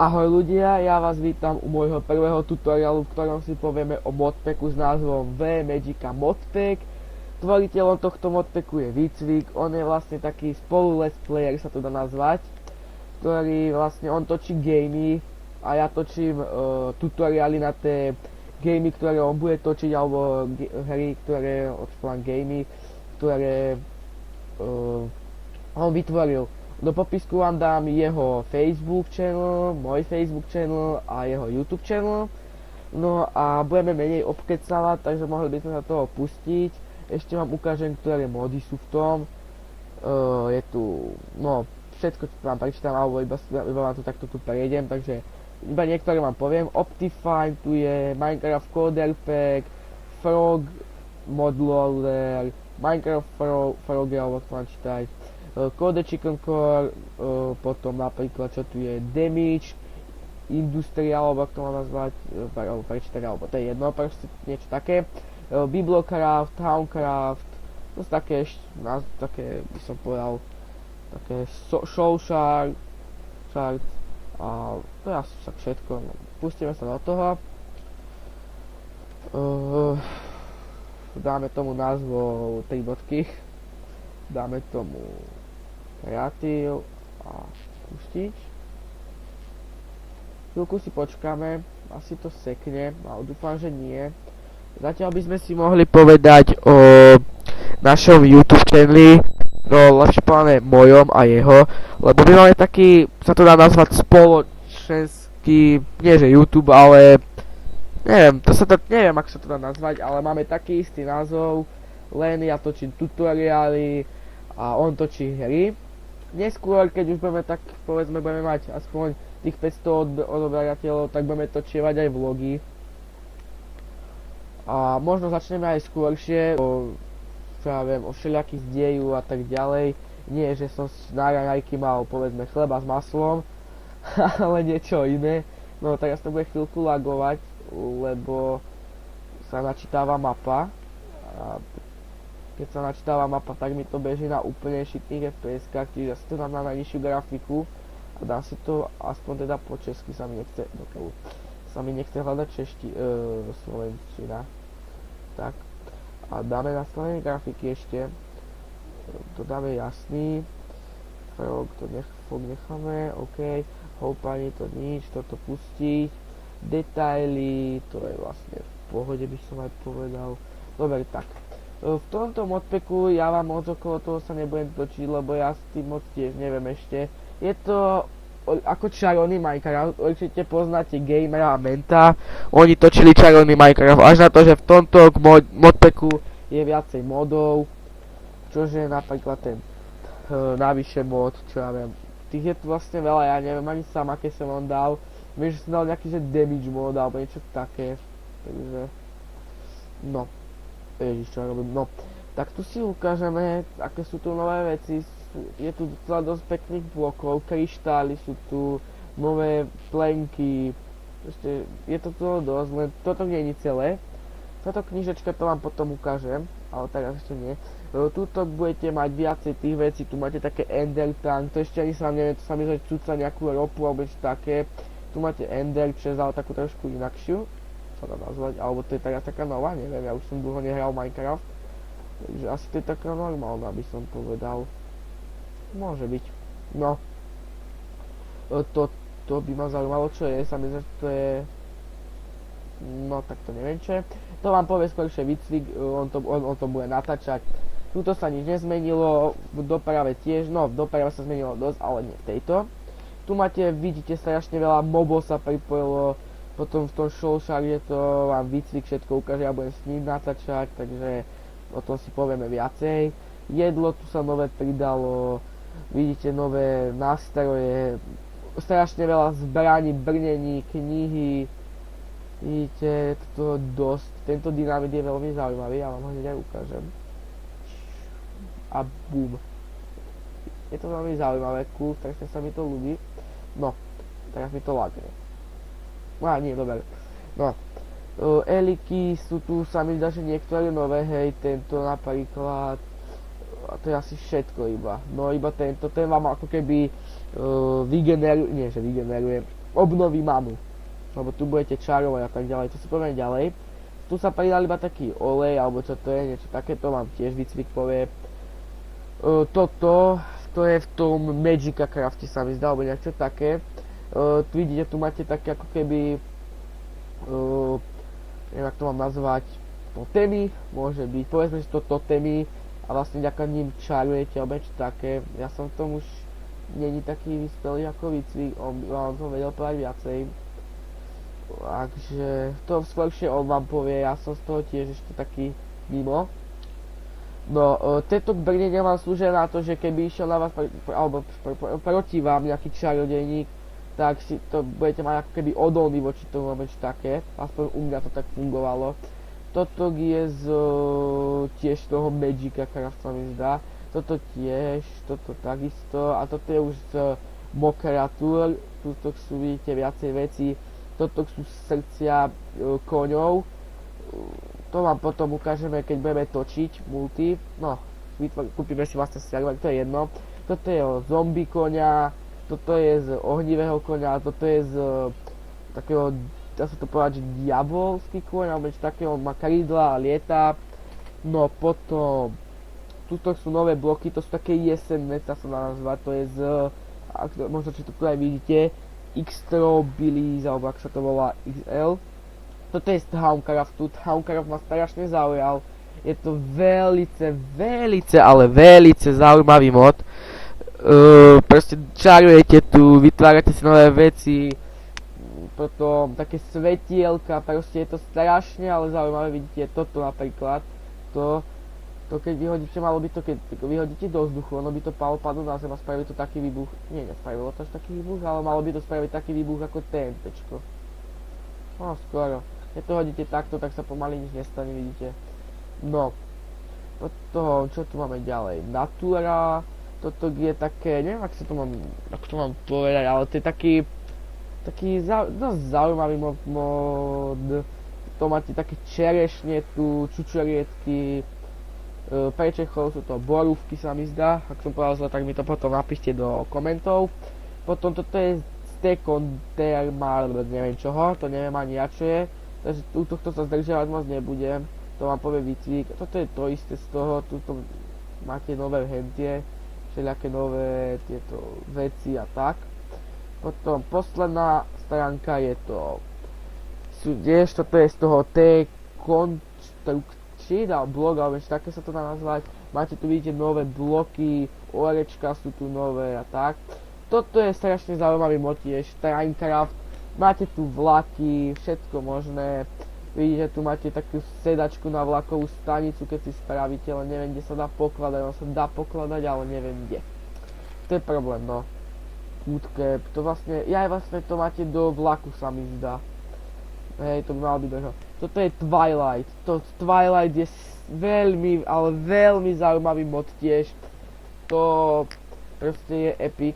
Ahoj ľudia, ja vás vítam u môjho prvého tutoriálu, v ktorom si povieme o modpacku s názvom V-Magica Modpack. Tvoriteľom tohto modpacku je Výcvik, on je vlastne taký spolu let's player, sa to dá nazvať, ktorý vlastne on točí gamey a ja točím tutoriály na tie gamey, ktoré on bude točiť, alebo hry, ktoré odšplám gamey, ktoré on vytvoril. Do popisku vám dám jeho Facebook channel, môj Facebook channel a jeho YouTube channel. No a budeme menej obkecávať, takže mohli by sme sa toho pustiť. Ešte vám ukážem, ktoré mody sú v tom. Je tu, no, všetko čo vám prečítam, alebo iba vám to takto tu prejdem, takže iba niektoré vám poviem. Optifine, tu je Minecraft Coder Pack, Frog Mod Loader, Minecraft Frog, alebo to mám čítať. Code Chicken Core, potom napríklad čo tu je Damage, Industrial, alebo ako to mám nazvať, alebo prečítať, alebo to je jedno, proste niečo také. Bibliocraft, Towncraft, to sú také, také by som povedal, také show chart, a to je asi však všetko, no, pustíme sa do toho. Dáme tomu názvo 3 bodky, dáme tomu kreatív a pustiť. Chvíľku si počkáme, asi to sekne, ale dúfam, že nie. Zatiaľ by sme si mohli povedať o našom YouTube channeli, no lepšie povedané mojom a jeho, lebo my máme taký, sa to dá nazvať spoločenský, nie že YouTube, ale neviem, neviem, ako sa to dá nazvať, ale máme taký istý názov, len ja točím tutoriály a on točí hry. Neskôr, keď už budeme tak, povedzme, budeme mať aspoň tých 500 odoberateľov, tak budeme točievať aj vlogy. A možno začneme aj skôršie, čo ja viem, o všelijakých dejú a tak ďalej. Nie, že som na raňajky mal, povedzme, chleba s maslom, ale niečo iné. No teraz to bude chvíľku lagovať, lebo sa načítava mapa. A keď sa načítava mapa, tak mi to beží na úplne šitných FPS-kách, čiže ja si to dám na najnižšiu grafiku a dám si to aspoň teda po česky, sa mi nechce hľadať slovenčina. Tak, a dáme nastavenie grafiky ešte, to dáme jasný, frog to necháme, ok, houpanie to nič, toto pustiť, detaily, to je vlastne v pohode, by som aj povedal, dobre, tak. V tomto modpacku ja vám moc okolo toho sa nebudem točiť, lebo ja s tým moc tiež neviem ešte. Je to ako čarovný Minecraft, určite poznáte Gamera a Menta, oni točili čarovný Minecraft, až na to, že v tomto modpacku je viacej modov, čože napríklad ten navyše mod, čo ja viem. Tých je tu vlastne veľa, ja neviem ani sám, aké som on dal. Viem, že som dal nejaký že damage mod alebo niečo také, takže no. Ježiš, čo robím, no. Tak tu si ukážeme, aké sú tu nové veci. Je tu docela dosť pekných blokov, kryštály sú tu, nové plenky. Proste je to tu dosť, len toto nie je celé. Táto knižečka to vám potom ukážem, ale teraz ešte nie. Tuto budete mať viacej tých vecí, tu máte také Ender Tank, to ešte ani sa neviem, to sa mi cúca nejakú ropu alebo niečo také. Tu máte Ender Chest, ale takú trošku inakšiu. Sa dá nazvať, alebo to je taká nová, neviem, ja už som dlho nehral Minecraft, takže asi to je taká normálna, by som povedal. Môže byť. No. To by ma zaujímalo, čo je, sa mi zdá, že to je... No, tak to neviem, čo je. To vám povie skôršie Výcvik, on to bude natáčať. Tuto sa nič nezmenilo, v doprave tiež, no v doprave sa zmenilo dosť, ale nie v tejto. Tu máte, vidíte, strašne veľa mobov sa pripojilo. Potom v tom showsharde to vám Výcvik všetko ukáže, ja budem s ním natáčať, takže o tom si povieme viacej. Jedlo tu sa nové pridalo, vidíte nové nástroje, strašne veľa zbraní, brnení, knihy, vidíte, to dosť, tento dynamit je veľmi zaujímavý, ja vám ho hneď aj ukážem. A bum. Je to veľmi zaujímavé, cool, strašne sa mi to ľúbi. No, teraz mi to lagne. Nie, dobre. No. Eliky sú tu, sa mi zdá, že niektoré nové, hej, tento napríklad. a to je asi všetko iba. No iba ten vám ako keby vygeneruje, nie že vygeneruje, obnoví manu. Lebo tu budete čarovať a tak ďalej, to si povieme ďalej. Tu sa pridal iba taký olej, alebo čo to je, niečo takéto vám tiež výcvik povie. Toto, to je v tom Magica Crafte sa mi zdá, alebo niečo také. Tu vidíte, tu máte také ako keby, neviem ako to mám nazvať, totemy, môže byť, povedzme si to totemy a vlastne vďaka ním čarujete alebo niečo také. Ja som v tom už není taký vyspelý ako výcvik, on to vedel povedať viacej. Takže to skôršie on vám povie, ja som z toho tiež ešte taký mimo. No, tieto brnenia vám slúžia na to, že keby išiel na vás, alebo proti vám nejaký čarodejník, tak si to budete mať ako keby odolný voči tomu alebo niečo také, aspoň u mňa to tak fungovalo. Toto je z tiež toho Magica Craft sa mi zdá, toto tiež, toto takisto a toto je už z Mokratur, tuto sú vidíte viacej veci, toto sú srdcia koňov, to vám potom ukážeme keď budeme točiť multi, no kúpime si vlastne server, to je jedno, toto je o zombie koňa, toto je z ohnivého koňa, toto je z takého, dá sa to povedať, že diabolský koň, alebo niečo takého, on má krídla a lieta. No potom, tuto sú nové bloky, to sú také jesenné, sa dá nazvať, to je z, možno či to tu aj vidíte, Xtrobilis, alebo ak sa to volá XL. Toto je z Thaumcraftu, Thaumcraft ma strašne zaujal, je to velice zaujímavý mod. Proste čarujete tu, vytvárate si nové veci, potom také svetielka, proste je to strašne ale zaujímavé, vidíte toto napríklad, to keď vyhodíte, malo by to, keď vyhodíte do vzduchu, ono by to padlo na zem a spraví to taký výbuch, nie, nespravilo to až taký výbuch, ale malo by to spraviť taký výbuch ako TNTčko. No skoro, keď to hodíte takto, tak sa pomaly nič nestane, vidíte. No, od toho, čo tu máme ďalej, Natura, toto je také, neviem ako to mám povedať, ale to je taký dosť zaujímavý mod, to máte také čerešne tu, čučoriedky, pre Čechov sú to borúvky sa mi zdá, ak som povedal zle, tak mi to potom napíšte do komentov. Potom toto je Stekon Thermal, neviem čoho, to neviem ani ja čo je, takže tohto sa zdržiavať moc nebudem, to vám povie výcvik, toto je to isté z toho, tuto máte nové hentie, všelijaké nové tieto veci a tak. Potom posledná stránka je to, toto je z toho T-Constructed blog, alebo ešte také sa to dá nazvať. Máte tu, vidíte, nové bloky, orečka sú tu nové a tak. Toto je strašne zaujímavý mod tiež, Minecraft. Máte tu vlaky, všetko možné. Vidíte, tu máte takú sedačku na vlakovú stanicu, keď si spravíte, ale neviem, kde sa dá pokladať, on sa dá pokladať, ale neviem kde. To je problém, no. Bootcamp, to vlastne, to máte do vlaku sa mi zdá. Hej, to by malo byť doho. Toto je Twilight, Twilight je veľmi, ale veľmi zaujímavý mod tiež. To proste je epic.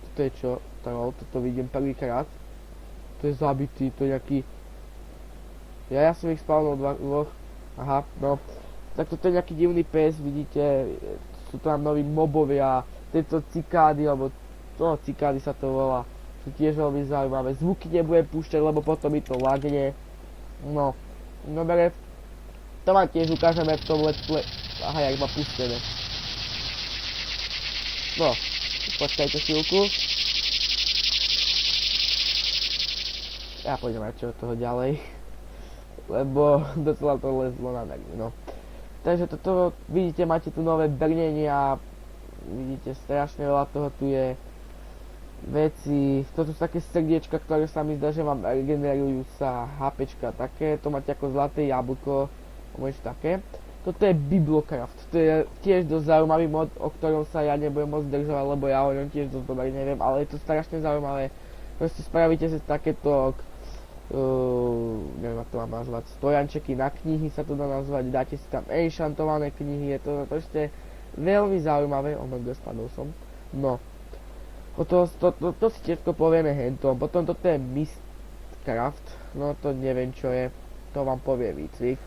Toto je čo? Toto vidím prvýkrát. To je zabitý, to je nejaký... Ja som ich spawnol dvoch. Aha, no. Tak toto je nejaký divný pes, vidíte, sú tam noví mobovia, tieto cikády, alebo to cikády sa to volá, sú tiež veľmi zaujímavé. Zvuky nebudem púšťať, lebo potom mi to lagne. No, dobre, to vám tiež ukážeme v tom let's play. Aha, jak ma pustené. No, počkajte chvíľku. Ja pôjdem radšej od toho ďalej. Lebo docela to lezlo na nervy, no. Takže toto, vidíte, máte tu nové brnenia, vidíte, strašne veľa toho tu je veci, toto sú také srdiečka, ktoré sa mi zdá, že vám regenerujú sa HPčka, také, to máte ako zlaté jablko, niečo také. Toto je Bibliocraft, to je tiež dosť zaujímavý mod, o ktorom sa ja nebudem moc držovať, lebo ja o ňom tiež dosť dobre neviem, ale je to strašne zaujímavé. Proste spravíte si takéto neviem ako to mám nazvať, stojančeky na knihy sa to dá nazvať, dáte si tam enchantované knihy, je to proste veľmi zaujímavé, spadol som, no. To si všetko povieme hentom, potom toto je Mistcraft, no to neviem čo je, to vám povie výcvik.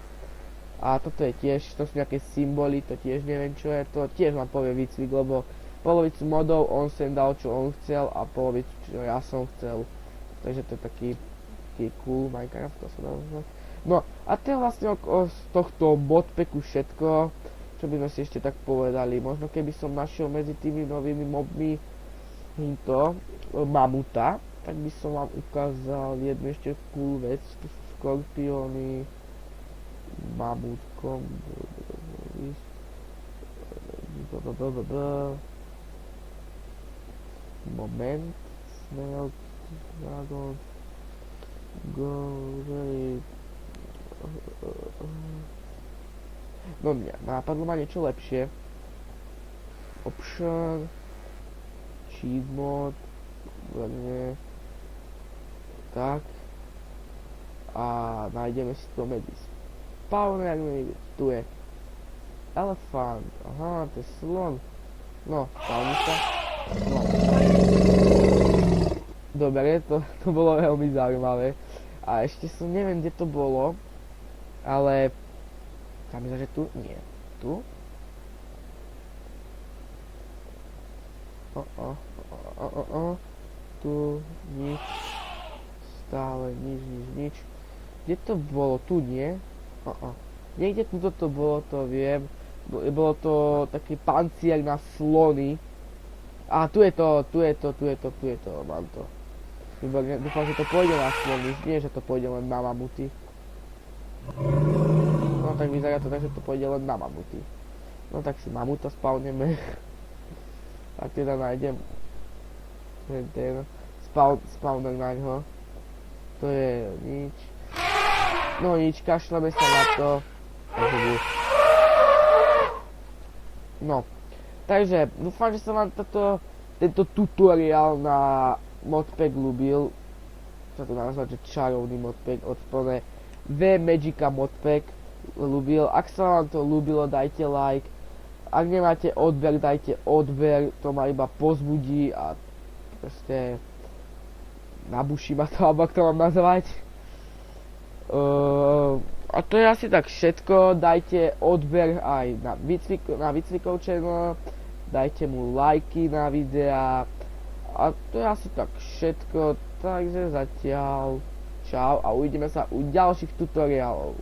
A toto je tiež, to sú nejaké symboly, to tiež neviem čo je, to tiež vám povie výcvik, lebo polovicu modov on sem dal čo on chcel a polovicu čo ja som chcel. Takže to je taký cool Minecraft, to sa dá nazvať. No a to je vlastne z tohto modpacku všetko, čo by sme si ešte tak povedali. Možno keby som našiel medzi tými novými mobmi to mamuta, tak by som vám ukázal jednu ešte cool vec. Tu sú skorpióny, mamutkom, moment, snail, dragon, gory. No napadlo ma niečo lepšie. Option, cheat mode, tak. A nájdeme si to medzi spawner, tu je elefant, aha, to je slon. No, spawni sa. No. Dobre, to bolo veľmi zaujímavé. A ešte som neviem, kde to bolo, ale tam je, že tu, nie, tu. Tu nič, stále nič. Kde to bolo? Tu nie. Niekde tu to bolo, to viem. Bolo to taký pancier na slony. A tu je to, mám to. Dúfam, že to pôjde na slony, nie, že to pôjde len na mamuty. No tak vyzerá to tak, že to pôjde len na mamuty. No tak si mamuta spawneme. Tak teda nájdem ten spawner na ňo. To je nič. No nič, kašleme sa na to. No, takže dúfam, že sa vám tento tutoriál na modpack ľúbil. Čo to nazvať, že čarovný modpack od plné V-Magica modpack ľúbil. Ak sa vám to ľúbilo, dajte like. Ak nemáte odber, dajte odber, to ma iba pozbudí a proste nabuší ma to, alebo ak to mám nazvať. A to je asi tak všetko, dajte odber aj na výcvikov channel, dajte mu lajky na videá a to je asi tak všetko, takže zatiaľ čau a uvidíme sa u ďalších tutoriálov.